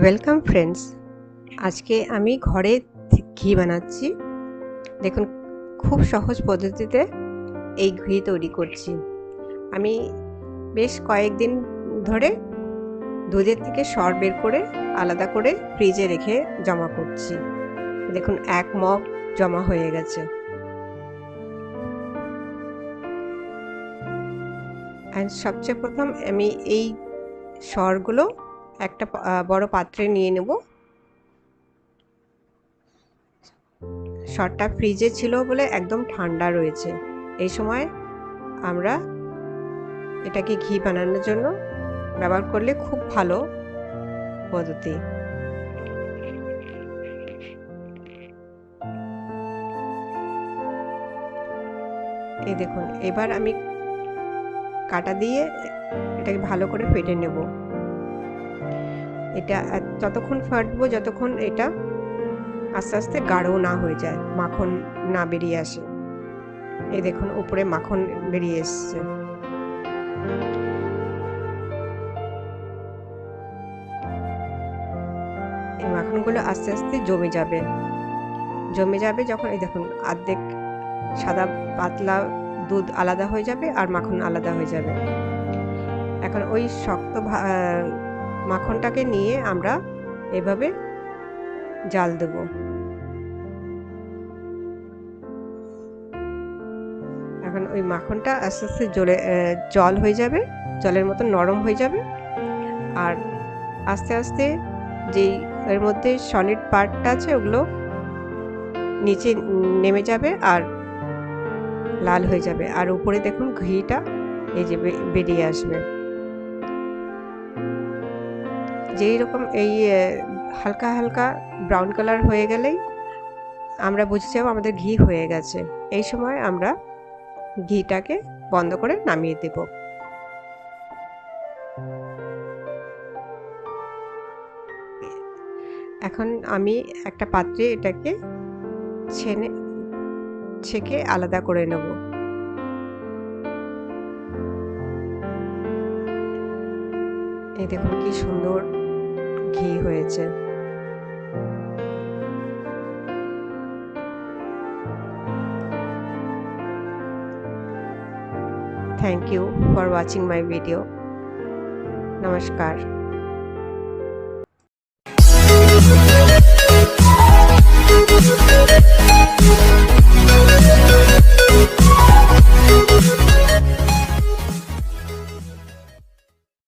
Welcome friends. আজকে আমি ঘরে ঘি বানাচ্ছি। দেখুন, খুব সহজ পদ্ধতিতে এই ঘি তৈরি করছি। আমি বেশ কয়েকদিন ধরে দুধের থেকে সর বের করে আলাদা করে ফ্রিজে রেখে জমা করছি। দেখুন, 1 মগ জমা হয়ে গেছে। অ্যান্ড সবচেয়ে প্রথম আমি এই সরগুলো একটা বড় পাত্রে নিয়ে নেব। সরটা ফ্রিজে ছিল বলে একদম ঠান্ডা রয়েছে। এই সময় আমরা এটাকে ঘি বানানোর জন্য ব্যবহার করলে খুব ভালো পদ্ধতি। এই দেখুন, এবার আমি কাঁটা দিয়ে এটাকে ভালো করে ফেটে নেব। এটা যতক্ষণ ফাটবো যতক্ষণ এটা আস্তে আস্তে গাঢ় না হয়ে যায়, মাখন না বেরিয়ে আসে। এই দেখুন, উপরে মাখন বেরিয়ে এসছে। এই মাখনগুলো আস্তে আস্তে জমে যাবে। যখন এই দেখুন অর্ধেক সাদা পাতলা দুধ আলাদা হয়ে যাবে আর মাখন আলাদা হয়ে যাবে। এখন ওই শক্ত মাখনটাকে নিয়ে আমরা এভাবে জাল দেব। এখন ওই মাখনটা আস্তে আস্তে জল হয়ে যাবে, জলের মতো নরম হয়ে যাবে। আর আস্তে আস্তে যেই এর মধ্যে সলিড পার্টটা আছে ওগুলো নিচে নেমে যাবে আর লাল হয়ে যাবে। আর উপরে দেখুন ঘিটা এই যে বেরিয়ে আসবে। যেই রকম এই হালকা হালকা ব্রাউন কালার হয়ে গেলেই আমরা বুঝে যাব আমাদের ঘি হয়ে গেছে। এই সময় আমরা ঘিটাকে বন্ধ করে নামিয়ে দেব। এখন আমি একটা পাত্রে এটাকে ছেঁকে আলাদা করে নেব। এই দেখুন কি সুন্দর ঘি হয়েছে। Thank you for watching my video. Namaskar.